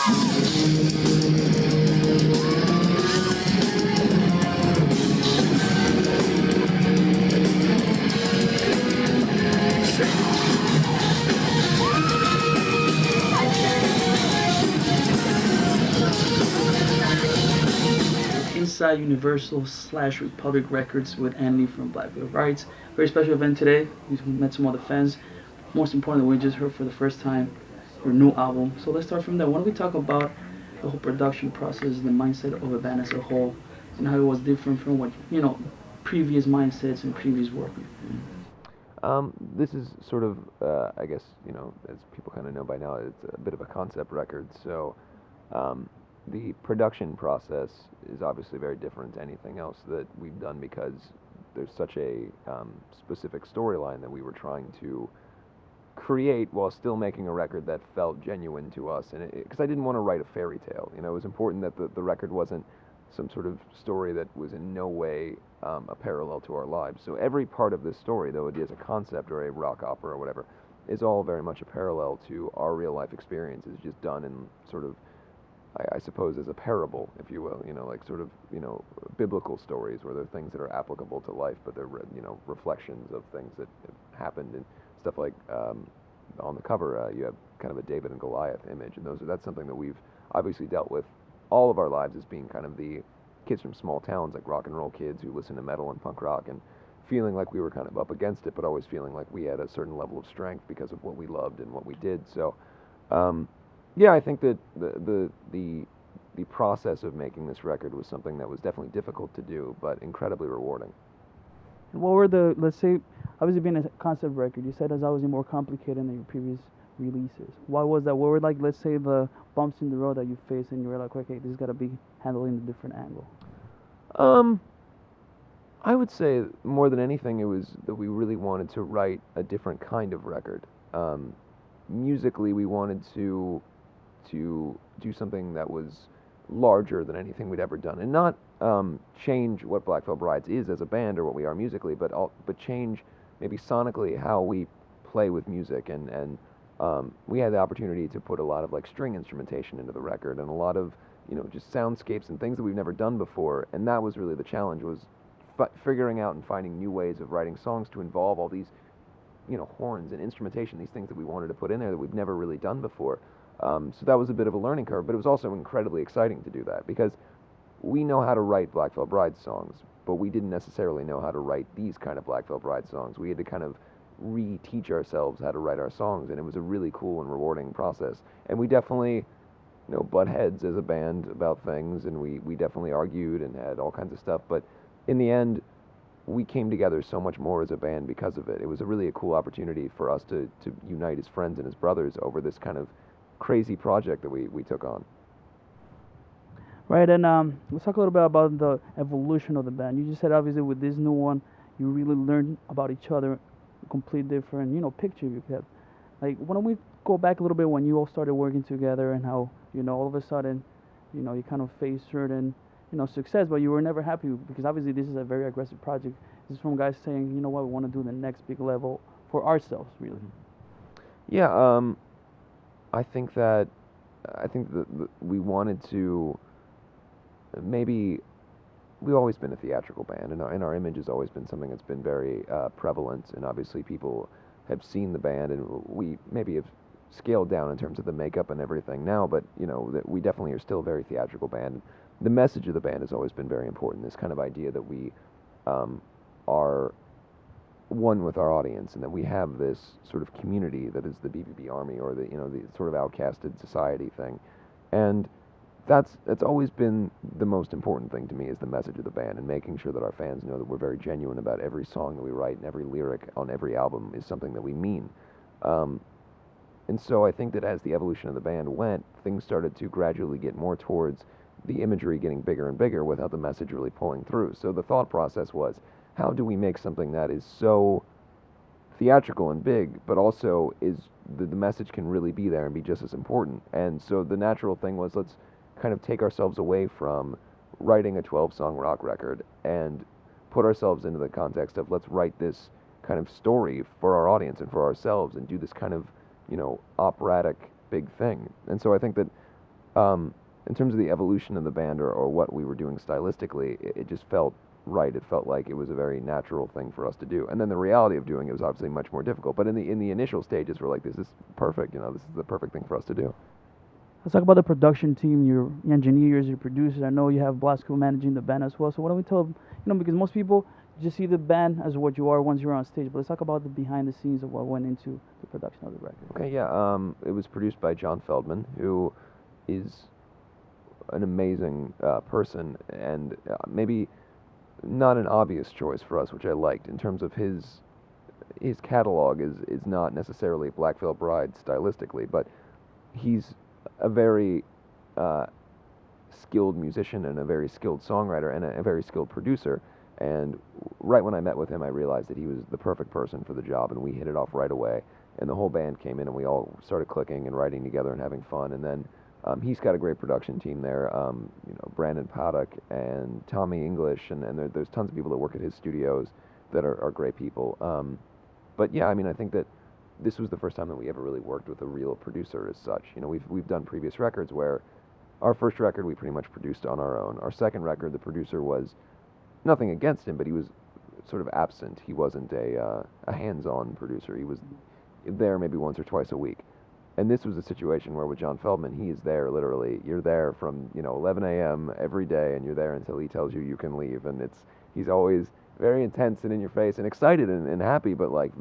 Inside Universal / Republic Records with Andy from BVB BRIDES. Very special event today. We met some other fans. Most importantly, we just heard for the first time your new album. So let's start from there. Why don't we talk about the whole production process, the mindset of a band as a whole, and how it was different from what previous mindsets and previous work. This is sort of, I guess, as people kind of know by now, it's a bit of a concept record. So the production process is obviously very different to anything else that we've done because there's such a specific storyline that we were trying to create while still making a record that felt genuine to us. And because I didn't want to write a fairy tale, it was important that the record wasn't some sort of story that was in no way a parallel to our lives. So every part of this story, though it is a concept or a rock opera or whatever, is all very much a parallel to our real life experiences, just done in sort of, I suppose, as a parable, if you will, like sort of, biblical stories where there are things that are applicable to life, but they're, reflections of things that have happened and stuff like, on the cover, you have kind of a David and Goliath image, and that's something that we've obviously dealt with all of our lives as being kind of the kids from small towns, like rock and roll kids who listen to metal and punk rock and feeling like we were kind of up against it, but always feeling like we had a certain level of strength because of what we loved and what we did. So, yeah, I think that the process of making this record was something that was definitely difficult to do, but incredibly rewarding. What were let's say, obviously being a concept record, you said it's obviously more complicated than your previous releases. Why was that? What were, like, let's say, the bumps in the road that you faced and you were like, okay, this has got to be handled in a different angle? I would say more than anything, it was that we really wanted to write a different kind of record. Musically, we wanted to do something that was larger than anything we'd ever done, and not change what BVB BRIDES is as a band or what we are musically, but change maybe sonically how we play with music, and we had the opportunity to put a lot of like string instrumentation into the record and a lot of just soundscapes and things that we've never done before, and that was really the challenge, was figuring out and finding new ways of writing songs to involve all these horns and instrumentation, these things that we wanted to put in there that we've never really done before. So that was a bit of a learning curve, but it was also incredibly exciting to do that because we know how to write BVB BRIDES songs, but we didn't necessarily know how to write these kind of BVB BRIDES songs. We had to kind of reteach ourselves how to write our songs, and it was a really cool and rewarding process. And we definitely butt heads as a band about things, and we definitely argued and had all kinds of stuff, but in the end, we came together so much more as a band because of it. It was a cool opportunity for us to unite as friends and as brothers over this kind of crazy project that we took on. Right, and let's talk a little bit about the evolution of the band. You just said obviously with this new one, you really learned about each other, a complete different picture you kept. Like, why don't we go back a little bit when you all started working together and how all of a sudden you kind of faced certain success, but you were never happy because obviously this is a very aggressive project. This is from guys saying, you know what, we want to do the next big level for ourselves, really. Yeah, I think that we wanted to maybe. We've always been a theatrical band, and our image has always been something that's been very prevalent, and obviously people have seen the band, and we maybe have scaled down in terms of the makeup and everything now, but that we definitely are still a very theatrical band. The message of the band has always been very important, this kind of idea that we are one with our audience, and that we have this sort of community that is the BVB Army, or the the sort of outcasted society thing, and that's always been the most important thing to me, is the message of the band, and making sure that our fans know that we're very genuine about every song that we write, and every lyric on every album is something that we mean. And so I think that as the evolution of the band went, things started to gradually get more towards the imagery getting bigger and bigger without the message really pulling through. So the thought process was, how do we make something that is so theatrical and big, but also is the message can really be there and be just as important? And so the natural thing was, let's kind of take ourselves away from writing a 12-song rock record and put ourselves into the context of, let's write this kind of story for our audience and for ourselves and do this kind of, operatic big thing. And so I think that In terms of the evolution of the band or what we were doing stylistically, it just felt right. It felt like it was a very natural thing for us to do. And then the reality of doing it was obviously much more difficult. But in the initial stages, we're like, this is perfect. This is the perfect thing for us to do. Let's talk about the production team, your engineers, your producers. I know you have Blasco managing the band as well. So why don't we tell, because most people just see the band as what you are once you're on stage. But let's talk about the behind the scenes of what went into the production of the record. Okay, yeah. It was produced by John Feldman, who is an amazing person, and maybe not an obvious choice for us, which I liked in terms of his catalog is not necessarily Black Veil Bride stylistically, but he's a very skilled musician and a very skilled songwriter and a very skilled producer. And right when I met with him, I realized that he was the perfect person for the job, and we hit it off right away. And the whole band came in, and we all started clicking and writing together and having fun. And then he's got a great production team there. Brandon Paddock and Tommy English, and there's tons of people that work at his studios that are great people. But yeah, I think that this was the first time that we ever really worked with a real producer as such. We've done previous records where our first record we pretty much produced on our own. Our second record, the producer was nothing against him, but he was sort of absent. He wasn't a hands-on producer. He was there maybe once or twice a week. And this was a situation where with John Feldman, he is there literally. You're there from 11 a.m. every day, and you're there until he tells you can leave. And he's always very intense and in your face and excited and happy, but like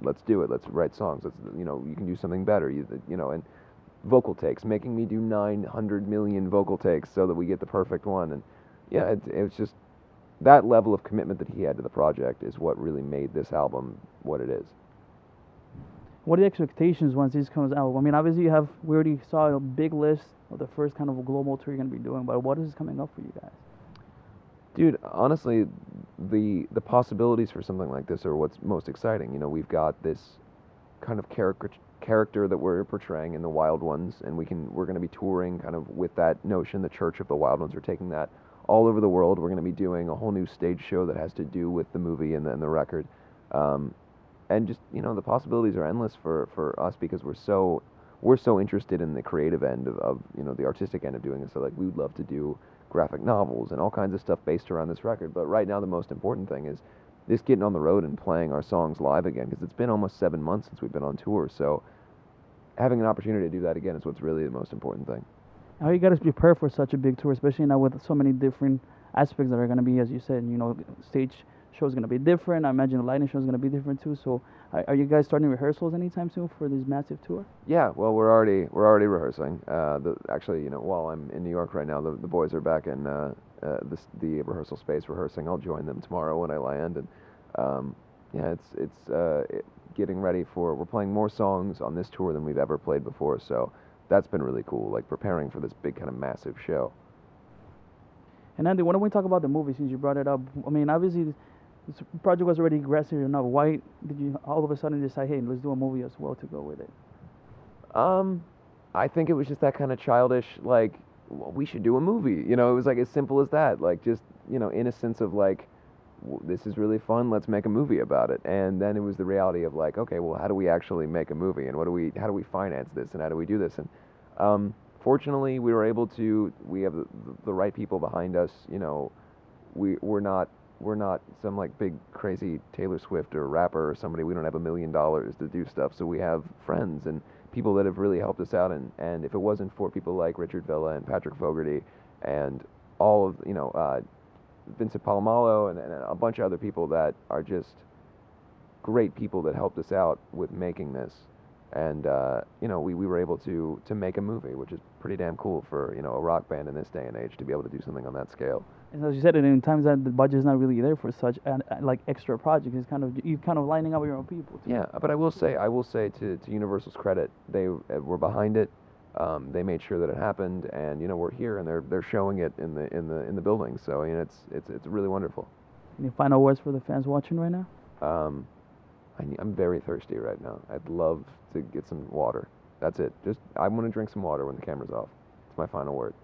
let's do it. Let's write songs. You can do something better. And vocal takes, making me do 900 million vocal takes so that we get the perfect one. And yeah, it was just that level of commitment that he had to the project is what really made this album what it is. What are the expectations once this comes out? Obviously we already saw a big list of the first kind of global tour you're going to be doing, but what is coming up for you guys? Dude, honestly, the possibilities for something like this are what's most exciting. We've got this kind of character that we're portraying in the Wild Ones, and we're going to be touring kind of with that notion. The Church of the Wild Ones, we're taking that all over the world. We're going to be doing a whole new stage show that has to do with the movie and the record. And just, the possibilities are endless for us because we're so interested in the creative end of the artistic end of doing it. So like we would love to do graphic novels and all kinds of stuff based around this record. But right now the most important thing is just getting on the road and playing our songs live again, because it's been almost 7 months since we've been on tour. So having an opportunity to do that again is what's really the most important thing. How you got to prepare for such a big tour, especially now with so many different aspects that are going to be, as you said, stage show is going to be different. I imagine the lighting show is going to be different too. So are you guys starting rehearsals anytime soon for this massive tour? Yeah, well, we're already rehearsing. Actually, while I'm in New York right now, the boys are back in the rehearsal space rehearsing. I'll join them tomorrow when I land, and yeah, it's getting ready for. We're playing more songs on this tour than we've ever played before. So that's been really cool, like preparing for this big kind of massive show. And Andy, why don't we talk about the movie since you brought it up? Obviously, this project was already aggressive enough. Why did you all of a sudden decide, hey, let's do a movie as well to go with it? I think it was just that kind of childish, like, well, we should do a movie. It was like as simple as that. Like just, innocence of like, this is really fun. Let's make a movie about it. And then it was the reality of like, okay, well, how do we actually make a movie? And how do we finance this? And how do we do this? And fortunately, we were able to. We have the right people behind us. We're not some like big crazy Taylor Swift or rapper or somebody. We don't have $1 million to do stuff. So we have friends and people that have really helped us out. And if it wasn't for people like Richard Villa and Patrick Fogarty and all of Vincent Palomalo and a bunch of other people that are just great people that helped us out with making this. And we were able to make a movie, which is pretty damn cool for a rock band in this day and age to be able to do something on that scale. And as you said, in times that the budget is not really there for such like extra projects, it's you're kind of lining up with your own people too. Yeah, but I will say to Universal's credit, they were behind it. They made sure that it happened, and we're here, and they're showing it in the building. So it's really wonderful. Any final words for the fans watching right now? I'm very thirsty right now. I'd love to get some water. That's it. I want to drink some water when the camera's off. It's my final word.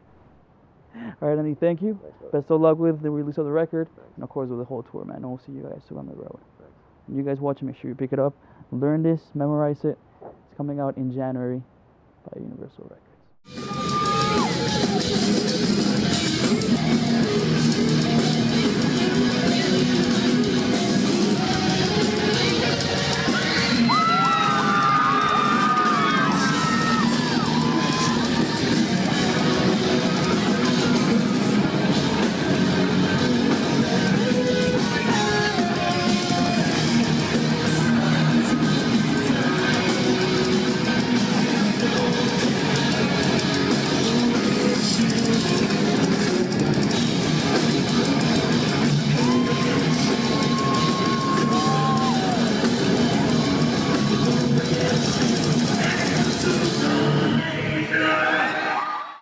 All right, Andy, thank you. Thanks, best of luck with the release of the record. Thanks. And of course with the whole tour, man. And we'll see you guys soon on the road. Thanks. And you guys watching, make sure you pick it up, learn this, memorize it. It's coming out in January by Universal Records.